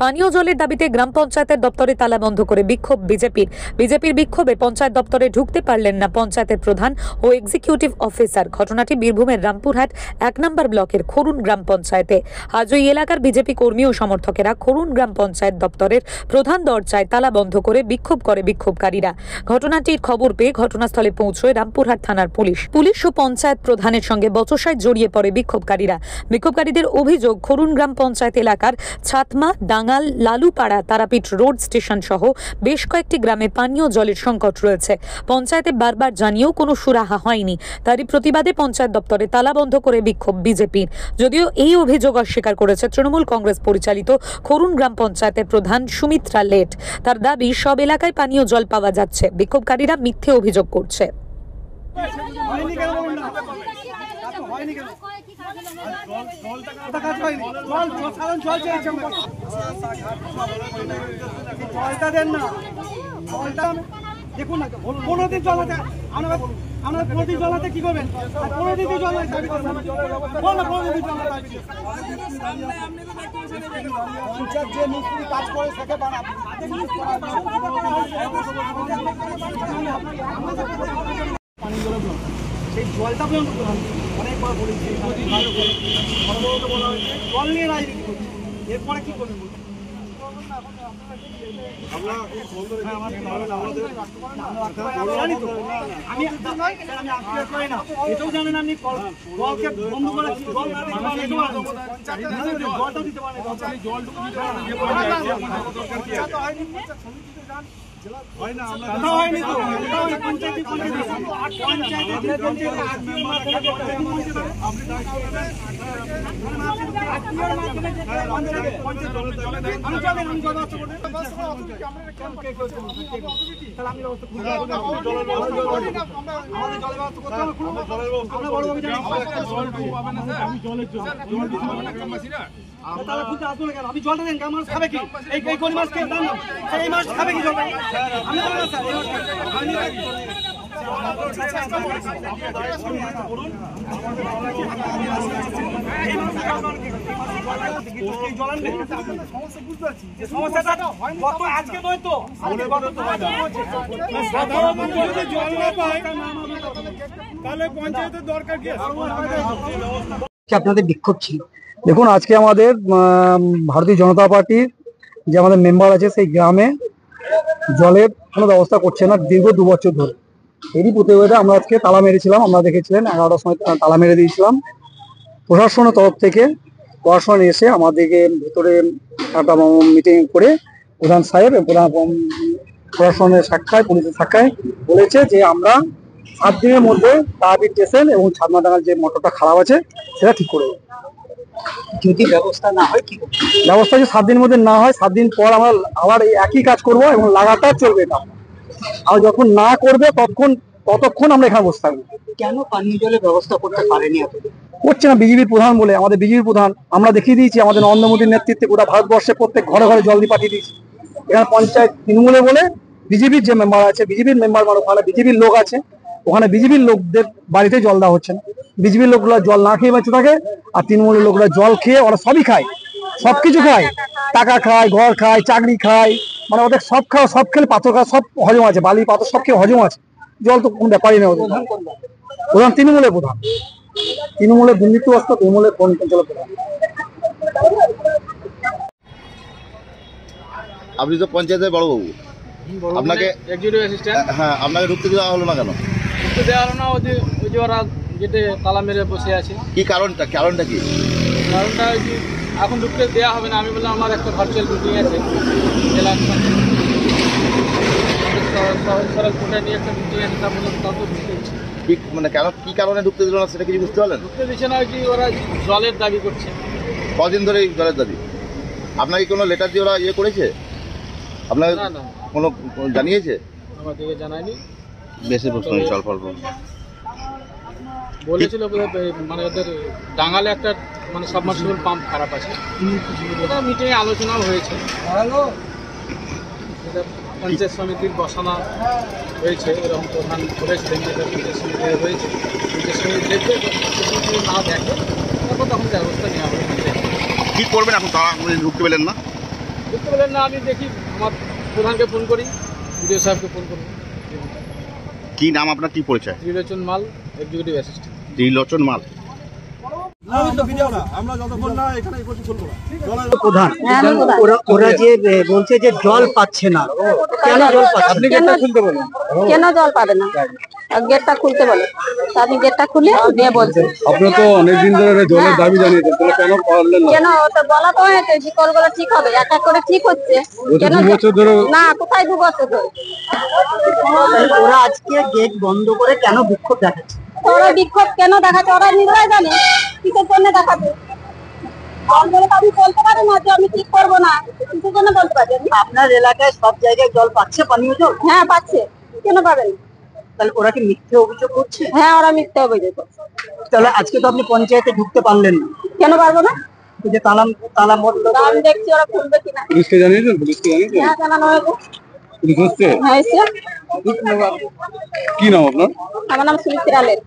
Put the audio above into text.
পানীয় জলের দাবিতে গ্রাম পঞ্চায়েতের দপ্তরে তালা বন্ধ করে বিক্ষোভ বিজেপির বিক্ষোভে পঞ্চায়েত দপ্তরে ঢুকতে পারলেন না পঞ্চায়েতের প্রধান ও এক্সিকিউটিভ অফিসার। ঘটনাটি বীরভূমের রামপুরহাট ১ নম্বর ব্লকের খরুন গ্রাম পঞ্চায়েতে। আজ ওই এলাকার বিজেপি কর্মী ও সমর্থকেরা খরুন গ্রাম পঞ্চায়েত দপ্তরের প্রধান দরজায় তালা বন্ধ করে বিক্ষোভ করে বিক্ষোভকারীরা। ঘটনাটির খবর পেয়ে ঘটনাস্থলে পৌঁছয় রামপুরহাট থানার পুলিশ ও পঞ্চায়েত প্রধানের সঙ্গে বচসায় জড়িয়ে পড়ে বিক্ষোভকারীদের অভিযোগ, খরুন গ্রাম পঞ্চায়েত এলাকার ছাতমা, ডাঙ্গাল, লালুপাড়া, তারাপীঠ রোড স্টেশন সহ বেশ কয়েকটি গ্রামে পানীয় জলের সংকট রয়েছে। পঞ্চায়েতে বারবার জানিয়েও কোনো সুরাহা হয়নি। তারই প্রতিবাদে পঞ্চায়েত দপ্তরে তালা বন্ধ করে বিক্ষোভ বিজেপির। যদিও এই অভিযোগ অস্বীকার করেছে তৃণমূল কংগ্রেস পরিচালিত খরুন গ্রাম পঞ্চায়েতের প্রধান সুমিত্রা লেট। তার দাবি, সব এলাকায় পানীয় জল পাওয়া যাচ্ছে। বিক্ষোভকারীরা মিথ্যে অভিযোগ করছে। দেখুন না, 15 দিন জল আছে, আমরা 15 দিন জল আছে কি করবেন? 15 দিন জল আছে, বল না 15 দিন জল আছে। পঞ্চায়েত যে মিস্ত্রি কাজ করে সেকে বানাবো। পানি জল ব্লক, সেই জলটা পর্যন্ত অনেকবার বলেছি, জল নিয়ে রাজনীতি করছি। এরপরে কি করবেন? এটাও জানেন আপনি জলকে বন্ধ করে জলটা দিতে পারেন। হয়নি তো পঞ্চায়েত আপনি জলটা দেন, মানুষ খাবে কি? এই কোন মাছ খেয়ে দেন না, এই মাছ খাবে কি? জলটা আমি দেবো না স্যার, সমস্যাটা আজকে নয় তো, তাহলে পঞ্চায়েতের দরকার কি? আপনাদের বিক্ষোভ ছিল। দেখুন, আজকে আমাদের ভারতীয় জনতা পার্টির যে আমাদের মেম্বার আছে সেই গ্রামে জলের কোনো ব্যবস্থা করছে না দীর্ঘ 2 বছর ধরে। এরই প্রতিবাদে আমরা আজকে তালা মেরেছিলাম। আমরা দেখেছিলেন 11টার সময় তালা মেরে দিয়েছিলাম। প্রশাসনের তরফ থেকে প্রশাসন এসে আমাদেরকে ভেতরে একটা মিটিং করে প্রধান সাহেব প্রশাসনের সাক্ষায়, পুলিশের সাক্ষায় বলেছে যে আমরা 7 দিনের মধ্যে তারাপীঠ স্টেশন এবং ছাতমাডাঙ্গার যে মোটরটা খারাপ আছে সেটা ঠিক করে দেবো। যদি ব্যবস্থা না হয় কি করবো? ব্যবস্থা যদি 7 দিনের মধ্যে না হয়, 7 দিন পর আমরা আবার এই একই কাজ করবো এবং লাগাতার চলবে এটা। আর যখন না করবে ততক্ষণ আমরা এখানে বসে থাকবো। কেন পানীয় জলের ব্যবস্থা করতে পারেনি? করছে না বিজেপির প্রধান বলে। আমাদের বিজেপির প্রধান আমরা দেখিয়ে দিয়েছি, আমাদের নরেন্দ্র মোদীর নেতৃত্বে গোটা ভারতবর্ষে প্রত্যেক ঘরে ঘরে জল দিয়ে পাঠিয়ে দিয়েছি। এখানে পঞ্চায়েত তৃণমূলে বলে বিজেপির যে মেম্বার আছে, বিজেপির মেম্বার মানে ওখানে বিজেপির লোক আছে, ওখানে বিজেপির লোকদের বাড়িতে জল দেওয়া হচ্ছে না। বিজেপির লোকগুলো জল না খেয়ে বেঁচে থাকে, আর তৃণমূলের লোকরা জল খেয়ে ওরা সবই খায়, সবকিছু খায়, টাকা খায়, ঘর খায়, চাকরি খায়, মানে ওদের সব খাওয়া, সব খেলে পাথর খাওয়া সব হজম আছে, বালি পাথর সব খেয়ে হজম আছে। জল তো কোন ব্যাপারই নেই। প্রধান তৃণমূলের প্রধান, তৃণমূলের দুর্নীতিগ্রস্ত, তৃণমূলের কোন অঞ্চলের প্রধান। আপনি তো পঞ্চায়েতের বড়বাবু, আপনাকে হ্যাঁ আপনাকে ঢুকতে দেওয়া হলো না কেন? ঢুকতে দেওয়া হলো না, ওই যে ওরা গেটে তালা মেরে বসে আছে। কি কারণটা কি? কারণটা ওই যে এখন ঢুকতে দেওয়া হবে না। আমি বললাম আমার একটা ভার্চুয়াল মিটিং আছে জেলা কোটা নিয়ে একটা মিটিং আছে, তা বললাম তত ঢুকতে মানে কেন, কি কারণে ঢুকতে দিল না সেটা কিছু বুঝতে পারলেন? ঢুকতে দিচ্ছে না, কি ওরা জলের দাবি করছে। কদিন ধরে জলের দাবি? আপনাকে কোনো লেটার দিয়ে ওরা ইয়ে করেছে? আপনাকে কোনো জানিয়েছে? আমাদেরকে জানায়নি। বেশি প্রশ্ন জল ফল বলেছিল মানে ওদের ডাঙ্গালে একটা মানে সাবমার্সিবল পাম্প খারাপ আছে, ওটা মিটিংয়ে আলোচনাও হয়েছে। পঞ্চায়েত সমিতির বসানো হয়েছে, এরকম প্রধান বলেছিলেন যেটা পঞ্চায়েত সমিতি হয়েছে। পঞ্চায়েত সমিতি দেখবে, না দেখে তারপর তখন ব্যবস্থা নেওয়া হবে। কি করবেন এখন? তারা ঢুকতে পেলেন না, ঢুকতে পারলেন না, আমি দেখি আমার প্রধানকে ফোন করি, বিডিও সাহেবকে ফোন করবো। কি নাম আপনার, কি পরিচয়? ত্রিলোচন মাল, এক্সিকিউটিভ অ্যাসিস্ট্যান্ট। ত্রিলোচন মাল। প্রধান ওরা যে বলছে যে জল পাচ্ছে না, কেন জল পাচ্ছে? আপনি গেটটা খুলতে বলেন। কেন জল পাবে না? গেটটা খুলতে বলে, তা আমি গেটটা খুলে দিয়ে বলছি। আপনারা তো অনেকদিন ধরে জলের দাবি জানিয়েছেন, তাহলে কেন পারলেন না? কেন ওটা বলা তো হয়েছে যে কলগুলো ঠিক হবে, এক এক করে ঠিক হচ্ছে। কেন 2 বছর ধরে না, কোথায় 2 বছর ধরে? ওরা আজকে গেট বন্ধ করে কেন বিক্ষোভ দেখাচ্ছে? ওরা বিক্ষোভ কেন দেখাচ্ছে ওরা নিজেরাই জানে কিসের জন্য দেখাচ্ছে। কলগুলো তো আমি বলতে পারি না যে আমি ঠিক করবো না, কিসের জন্য বলতে পারি আমি? আপনার এলাকায় সব জায়গায় জল পাচ্ছে, পানীয় জল? হ্যাঁ পাচ্ছে, কেন পাবেন? তাহলে ওরা কি মিথ্যে অভিযোগ করছে? হ্যাঁ ওরা মিথ্যা অভিযোগ করছে। তাহলে আজকে তো আপনি পঞ্চায়েতে ঢুকতে পারলেন না, কেন পারবো না? এই যে তালা বন্ধ তা আমি দেখছি ওরা খুলবে কিনা। পুলিশকে জানিয়েছেন? পুলিশকে জানিয়েছেন? হ্যাঁ জানানো হয়েছে। পুলিশ হচ্ছে? হ্যাঁ এসে। কি নাম আপনার? আমার নাম সুমিত্রা আলের।